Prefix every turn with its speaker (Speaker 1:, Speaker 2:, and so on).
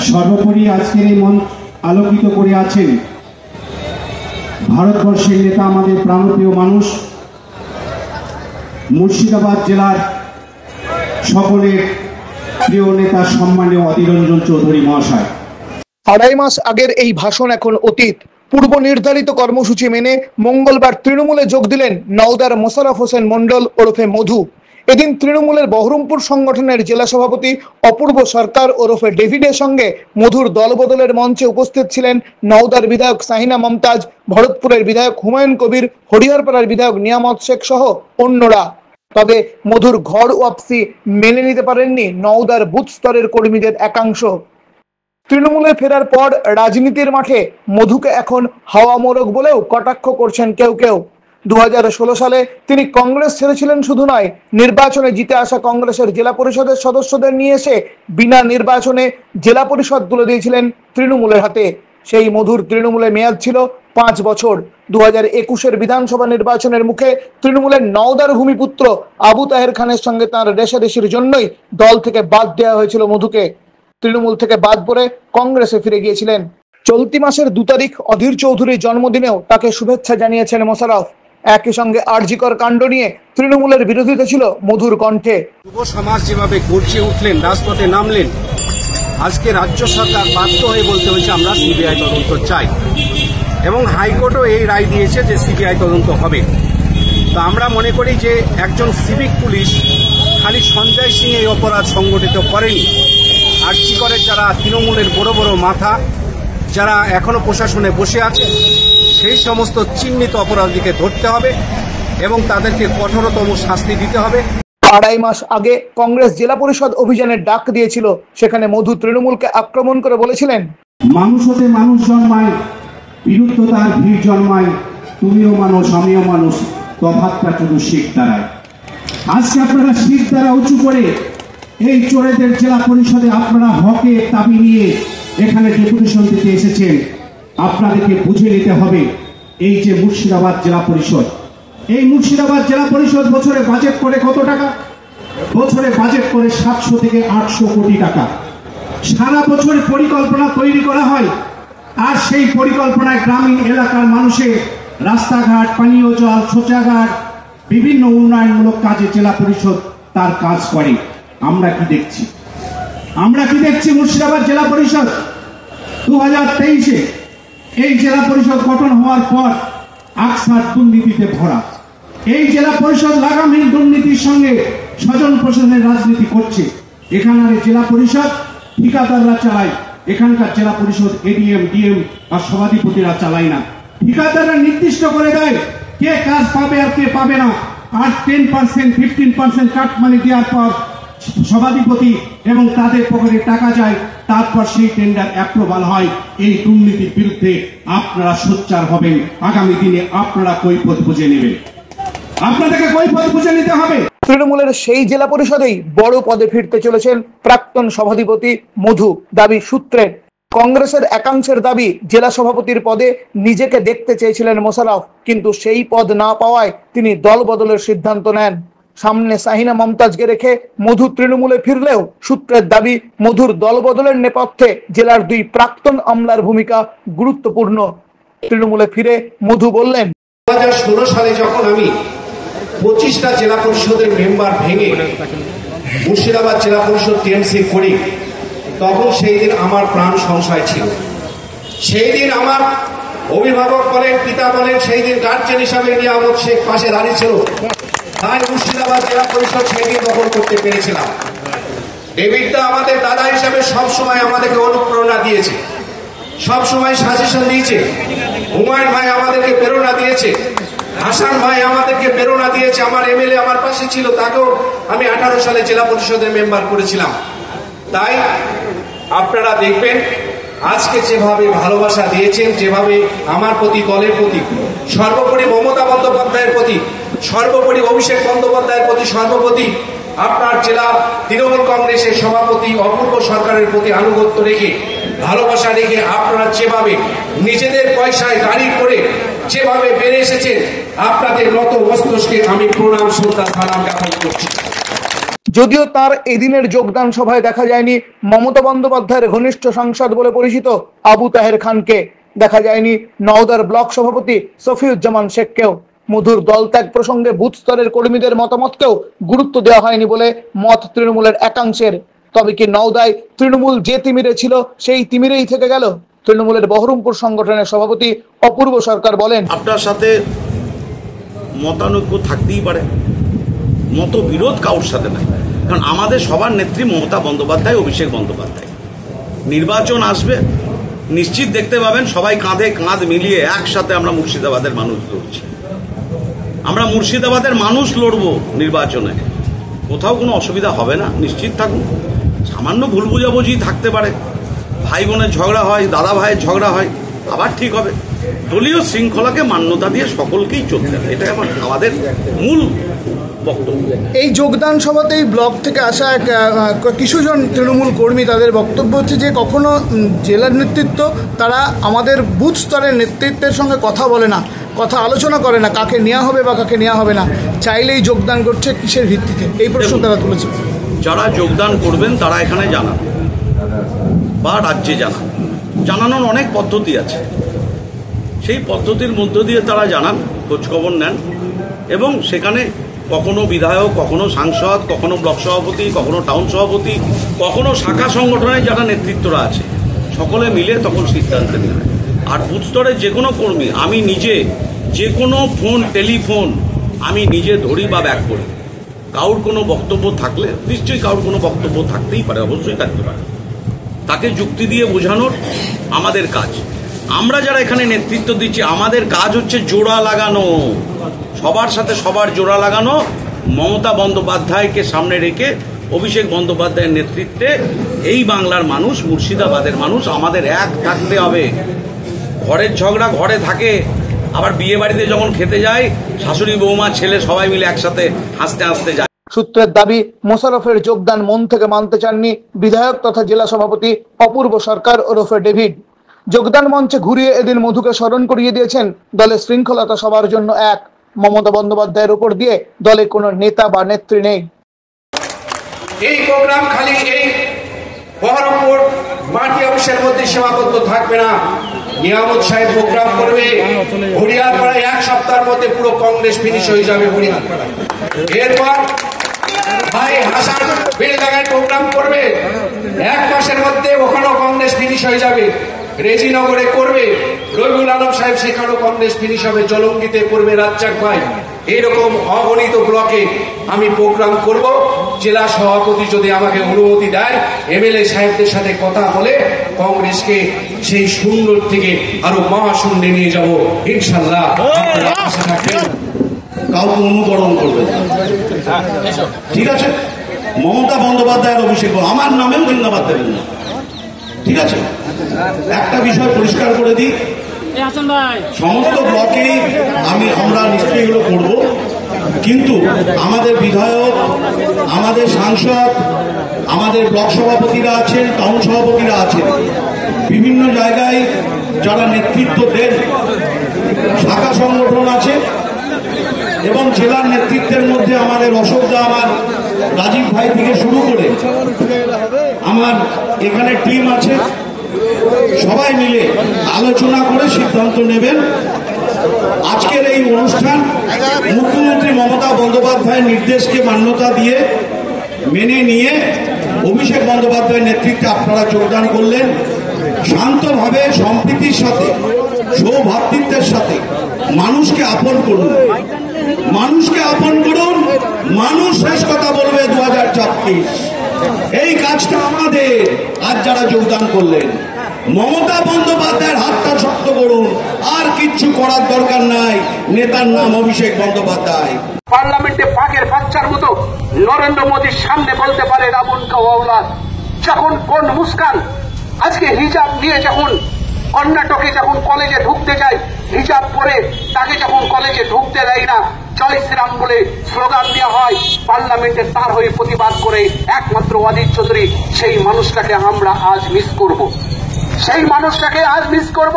Speaker 1: সর্বোপরি আজকের এই মন আলোকিত করে আছেন ভারতবর্ষের নেতা, আমাদের প্রাণপ্রিয় মানুষ, মুর্শিদাবাদ জেলার সকলের প্রিয় নেতা সম্মানীয় অধীর রঞ্জন চৌধুরী মহাশয়।
Speaker 2: আড়াই মাস আগের এই ভাষণ এখন অতীত। পূর্ব নির্ধারিত কর্মসূচি মেনে মঙ্গলবার তৃণমূলে যোগ দিলেন নওদার মোশাররফ হোসেন মণ্ডল ওরফে মধু। এদিন তৃণমূলের বহরমপুর সংগঠনের জেলা সভাপতি অপূর্ব সরকার ওরফে ডেভিডের সঙ্গে মধুর দলবদলের মঞ্চে উপস্থিত ছিলেন নওদার বিধায়ক শাহিনা মমতাজ, ভরতপুরের বিধায়ক হুমায়ুন কবির, হরিহরপাড়ার বিধায়ক নিয়ামত শেখ সহ অন্যরা। তবে মধুর ঘর ওয়াপসি মেনে নিতে পারেননি নওদার বুথ স্তরের কর্মীদের একাংশ। তৃণমূলে ফেরার পর রাজনীতির মাঠে মধুকে এখন হাওয়া মোরগ বলেও কটাক্ষ করছেন কেউ কেউ। 2016 সালে তিনি কংগ্রেস ছেড়েছিলেন শুধু নয়, নির্বাচনে জিতে আসা কংগ্রেসের জেলা পরিষদের সদস্যদের নিয়ে এসে বিনা নির্বাচনে জেলা পরিষদ তুলে দিয়েছিলেন তৃণমূলের হাতে। সেই মধুর তৃণমূলে মেয়াদ ছিল 5 বছর। 2021-এর বিধানসভা নির্বাচনের মুখে তৃণমূলের নওদার ভূমিপুত্র আবু তাহের খানের সঙ্গে তাঁর রেষারেষির জন্যই দল থেকে বাদ দেওয়া হয়েছিল মধুকে। তৃণমূল থেকে বাদ পড়ে কংগ্রেসে ফিরে গিয়েছিলেন। চলতি মাসের 2 তারিখ অধীর চৌধুরীর জন্মদিনেও তাকে শুভেচ্ছা জানিয়েছেন মোশাররফ। একই সঙ্গে আরজিকর কাণ্ড নিয়ে তৃণমূলের বিরোধিতা ছিল মধুর কণ্ঠে।
Speaker 3: যুব সমাজ যেভাবে গর্জে উঠলেন, রাজপথে নামলেন, আজকে রাজ্য সরকার বাধ্য হয়ে বলতে হয়েছে আমরা সিবিআই তদন্ত চাই, এবং হাইকোর্টও এই রায় দিয়েছে যে সিবিআই তদন্ত হবে। তো আমরা মনে করি যে একজন সিভিক পুলিশ খালি সঞ্জয় সিং এই অপরাধ সংগঠিত করেনি। আরজিকরের যারা তৃণমূলের বড় বড় মাথা, যারা এখনো প্রশাসনে বসে আছে, সেই সমস্ত চিহ্নিত অপরাধীকে ধরতে হবে এবং তাদেরকে কঠোরতম শাস্তি দিতে হবে।
Speaker 2: আড়াই মাস আগে কংগ্রেস জেলা পরিষদ অভিযানের ডাক দিয়েছিল। সেখানে মধু তৃণমূলকে আক্রমণ করে বলেছিলেন,
Speaker 1: মানুষ হতে মানুষ জন্মায়, বিরুদ্ধতার ভিড় জন্মায়, তুমিও মানুষ আমিও মানুষ, তফাৎটা শুধু শিখ দ্বারায়। আজকে আপনারা শিখ দ্বারা উঁচু করে এই চোরেদের জেলা পরিষদে আপনারা হকের দাবি নিয়ে এখানে ডেপুটেশন দিতে এসেছেন। আপনাদেরকে বুঝে নিতে হবে, এই যে মুর্শিদাবাদ জেলা পরিষদ, এই মুর্শিদাবাদ জেলা পরিষদ বছরে বাজেট করে কত টাকা? বছরে বাজেট করে 700 থেকে 800 কোটি টাকা। সারা বছর পরিকল্পনা তৈরি করা হয়, আর সেই পরিকল্পনায় গ্রামীণ এলাকার মানুষের রাস্তাঘাট, পানীয় জল, শৌচাগার, বিভিন্ন উন্নয়নমূলক কাজে জেলা পরিষদ তার কাজ করে। আমরা কি দেখছি? মুর্শিদাবাদ জেলা পরিষদ 2023-এ এই জেলা পরিষদ গঠন হওয়ার পর আকসার দুর্নীতিতে ভরা। এই জেলা পরিষদ লাগামহীন দুর্নীতির সঙ্গে স্বজন পোষণের রাজনীতি করছে। এখানকার জেলা পরিষদ ঠিকাদাররা চালায়, এখানকার জেলা পরিষদ এডিএম, ডিএম আর সভাধিপতিরা চালায় না। ঠিকাদাররা নির্দিষ্ট করে দেয় কে কাজ পাবে আর কে পাবে না, আর 10%, 15% কাট মানি দেওয়ার পর সভাধিপতি এবং তাদের পকেটে টাকা যায়, তারপর সেই টেন্ডার অ্যাপ্রুভাল হয়। এই দুর্নীতির বিরুদ্ধে আপনারা সোচ্চার হবেন। আগামী দিনে আপনারা কৈফিয়ত বুঝে নেবেন, আপনাদেরকে কৈফিয়ত বুঝে নিতে হবে।
Speaker 2: তৃণমূলের সেই জেলা পরিষদেই বড় পদে ফিরতে চলেছেন প্রাক্তন সভাধিপতি মধু। দাবি সূত্রের, কংগ্রেসের একাংশের দাবি জেলা সভাপতির পদে নিজেকে দেখতে চেয়েছিলেন মোশাররফ, কিন্তু সেই পদ না পাওয়ায় তিনি দল বদলের সিদ্ধান্ত নেন। সামনে শাহিনা মমতাজকে রেখে মধু তৃণমূলে ফিরলেও সূত্রের দাবি মধুর দল বদলের নেপথ্যে জেলার 2 প্রাক্তন আমলার ভূমিকা গুরুত্বপূর্ণ। তৃণমূলে ফিরে মধু বললেন,
Speaker 4: 2016 সালে যখন আমি 25টা জেলা পরিষদের মেম্বার ভেঙে মুর্শিদাবাদ জেলা পরিষদ টিএমসি করি, তখন সেই দিন আমার প্রাণ সংশয় ছিল। সেই দিন আমার অভিভাবক বলেন, পিতা বলেন, সেই দিন গার্জেন হিসাবে নিয়ামত শেখ পাশে দাঁড়িয়েছিল। তাই মুর্শিদাবাদ জেলা পরিষদ সেই দিন দখল করতে পেরেছিলাম। ডেভিডদা আমাদের দাদা হিসাবে সবসময় আমাদেরকে অনুপ্রেরণা দিয়েছে, সবসময় সাজেশন দিয়েছে। হুমায়ুন ভাই আমাদেরকে প্রেরণা দিয়েছে, হাসান ভাই আমাদেরকে প্রেরণা দিয়েছে। আমার এমএলএ আমার পাশে ছিল, তাকেও আমি 18 সালে জেলা পরিষদের মেম্বার করেছিলাম। তাই আপনারা দেখবেন আজকে যেভাবে ভালোবাসা দিয়েছেন, যেভাবে আমার প্রতি, দলের প্রতি, সর্বোপরি মমতা বন্দ্যোপাধ্যায়ের প্রতি, সর্বোপরি অভিষেক বন্দ্যোপাধ্যায়ের প্রতি, সর্বোপরি আপনার জেলা তৃণমূল কংগ্রেসের সভাপতি অপূর্ব সরকারের প্রতি আনুগত্য রেখে, ভালোবাসা রেখে আপনারা যেভাবে নিজেদের পয়সায় গাড়ি করে যেভাবে বেড়ে এসেছেন, আপনাদের মতো মস্তিষ্কে আমি প্রণাম, শ্রদ্ধা, সালাম জ্ঞাপন করছি।
Speaker 2: যদিও তার এদিনের যোগদান সভায় দেখা যায়নি মমতা বন্দ্যোপাধ্যায়ের ঘনিষ্ঠ সাংসদ বলে পরিচিত আবু তাহের খানকে, দেখা যায়নি নওদার ব্লক সভাপতি সফিউজ্জামান শেখকেও। মধুর দলত্যাগ প্রসঙ্গে বুথ স্তরের কর্মীদের মতামতকেও গুরুত্ব দেওয়া হয়নি বলে মত তৃণমূলের একাংশের। তবে কি নওদায় তৃণমূল যে তিমিরে ছিল সেই তিমিরেই থেকে গেল? তৃণমূলের বহরমপুর সংগঠনের সভাপতি অপূর্ব সরকার বলেন,
Speaker 5: আপনার সাথে মতানৈক্য থাকতেই পারে, মতবিরোধ কারোর সাথে নাই, কারণ আমাদের সবার নেত্রী মমতা বন্দ্যোপাধ্যায়, অভিষেক বন্দ্যোপাধ্যায়। নির্বাচন আসবে, নিশ্চিত দেখতে পাবেন সবাই কাঁধে কাঁধ মিলিয়ে একসাথে আমরা মুর্শিদাবাদের মানুষ লড়ছি। আমরা মুর্শিদাবাদের মানুষ লড়বো নির্বাচনে, কোথাও কোনো অসুবিধা হবে না, নিশ্চিত থাকুন। সামান্য ভুল বুঝাবুঝি থাকতে পারে, ভাই বোনের ঝগড়া হয়, দাদা ভাইয়ের ঝগড়া হয়, আবার ঠিক হবে। দলীয় শৃঙ্খলাকে মান্যতা দিয়ে সকলকেই চলতে হবে, এটা আমাদের মূল বক্তব্য।
Speaker 2: এই যোগদান সভাতেই ব্লক থেকে আসা কিছুজন তৃণমূল কর্মী, তাদের বক্তব্য হচ্ছে যে কখনো জেলার নেতৃত্ব তারা আমাদের বুথ স্তরের নেতৃত্বের সঙ্গে কথা বলে না, কথা আলোচনা করে না, কাকে নেওয়া হবে বা কাকে নেওয়া হবে না, চাইলেই যোগদান করছে কিসের ভিত্তিতে, এই প্রশ্ন তারা তুলেছে।
Speaker 5: যারা যোগদান করবেন তারা এখানে জানান বা রাজ্যে জানান, জানানোর অনেক পদ্ধতি আছে, সেই পদ্ধতির মধ্য দিয়ে তারা জানান, খোঁজখবর নেন, এবং সেখানে কখনো বিধায়ক, কখনো সাংসদ, কখনো ব্লক সভাপতি, কখনো টাউন সভাপতি, কখনো শাখা সংগঠনের যারা নেতৃত্বরা আছে, সকলে মিলে তখন সিদ্ধান্ত নেয়। আর বুথ স্তরের যে কোনো কর্মী, আমি নিজে যে কোনো ফোন, টেলিফোন আমি নিজে ধরি বা ব্যাক করি। কারোর কোনো বক্তব্য থাকলে, নিশ্চয়ই কারোর কোনো বক্তব্য থাকতেই পারে, অবশ্যই থাকতে পারে, তাকে যুক্তি দিয়ে বোঝানোর আমাদের কাজ। আমরা যারা এখানে নেতৃত্ব দিচ্ছি, আমাদের কাজ হচ্ছে জোড়া লাগানো, সবার সাথে সবার জোড়া লাগানো। মমতা বন্দ্যোপাধ্যায়কে সামনে রেখে অভিষেক বন্দ্যোপাধ্যায়ের নেতৃত্বে এই বাংলার মানুষ, মুর্শিদাবাদের মানুষ আমাদের এক থাকতে হবে। ঘরের ঝগড়া ঘরে থাকে, আবার বিয়ে বাড়িতে যখন খেতে যায় শাশুড়ি বৌমা ছেলে সবাই মিলে একসাথে হাসতে হাসতে যায়।
Speaker 2: সূত্রের দাবি, মোশাররফের যোগদান মন থেকে মানতে চাননি বিধায়ক তথা জেলা সভাপতি অপূর্ব সরকার ওরফে ডেভিড। যোগদান মঞ্চে ঘুরিয়ে এদিন মধুকে স্মরণ করিয়ে দিয়েছেন দলের শৃঙ্খলতা সবার জন্য এক। মমতা বন্দ্যোপাধ্যায়ের উপর দিয়ে দলে কোনো নেতা বা নেত্রী নেই।
Speaker 4: এই প্রোগ্রাম খালি এই বহরমপুর মাটি অফিসের মধ্যে সীমাবদ্ধ থাকবে না। নিয়ামত সাহেব প্রোগ্রাম করবে হরিয়ারপাড়ায়, এক সপ্তাহের মধ্যে পুরো কংগ্রেস ফিনিশ হয়ে যাবে হরিয়ারপাড়ায়। এরপর ভাই হাসান বেলডাঙ্গায় প্রোগ্রাম করবে, এক মাসের মধ্যে ওখানেও কংগ্রেস ফিনিশ হয়ে যাবে। রেজিনগরে করবে, রবিউল আলম সাহেব সেখানেও কংগ্রেস ফিনিশ হবে। জলঙ্গিতে করবে রাজ্জাক ভাই। এইরকম অগণিত ব্লকে আমি প্রোগ্রাম করব। জেলা সভাপতি যদি আমাকে অনুমতি দেয়, এমএলএ সাহেবদের সাথে কথা বলে কংগ্রেসকে সেই শূন্য থেকে আরো মহাশূন্যে নিয়ে যাব ইনশাল্লাহ।
Speaker 5: কাউকে অনুকরণ করবে, ঠিক আছে? মমতা বন্দ্যোপাধ্যায়ের অভিষেক, আমার নামেও জিন্দাবাদ দেবেন না, ঠিক আছে? একটা বিষয় পরিষ্কার করে দিই, সমস্ত ব্লকেই আমরা নিশ্চয়ই এগুলো করব, কিন্তু আমাদের বিধায়ক, আমাদের সাংসদ, আমাদের ব্লক সভাপতিরা আছেন, টাউন সভাপতিরা আছেন, বিভিন্ন জায়গায় যারা নেতৃত্ব দেন, শাখা সংগঠন আছে, এবং জেলার নেতৃত্বের মধ্যে আমাদের অশোকদা, আমার রাজীব ভাই থেকে শুরু করে আমার এখানে টিম আছে, সবাই মিলে আলোচনা করে সিদ্ধান্ত নেবেন। আজকের এই অনুষ্ঠান মুখ্যমন্ত্রী মমতা বন্দ্যোপাধ্যায়ের নির্দেশকে মান্যতা দিয়ে মেনে নিয়ে অভিষেক বন্দ্যোপাধ্যায়ের নেতৃত্বে আপনারা যোগদান করলেন। শান্তভাবে, সম্প্রীতির সাথে, সৌভ্রাতৃত্বের সাথে মানুষকে আপন করুন, মানুষকে আপন করুন। মানুষ শেষ কথা বলবে 2024। এই কাজটা আমাদের। আজ যারা যোগদান করলেন, মমতা বন্দ্যোপাধ্যায়ের হাতটা শক্ত করুন, আর কিচ্ছু করার দরকার নাই। নেতার নাম অভিষেক বন্দ্যোপাধ্যায়।
Speaker 6: পার্লামেন্টে পাকের বাচ্চার মতো নরেন্দ্র মোদীর সামনে বলতে পারে রাবণ কা औलाद। যখন কোন মুস্কান আজকে হিজাব নিয়ে যখন কর্ণাটকে যখন কলেজে ঢুকতে যায়, হিজাব পরে তাকে যখন কলেজে ঢুকতে দেয় না, জয় শ্রীরাম বলে স্লোগান দেওয়া হয়, পার্লামেন্টে তার হয়ে প্রতিবাদ করে একমাত্র অজিত চৌধুরী, সেই মানুষটাকে আমরা আজ মিস করব, সেই মানুষটাকে আজ মিস করব।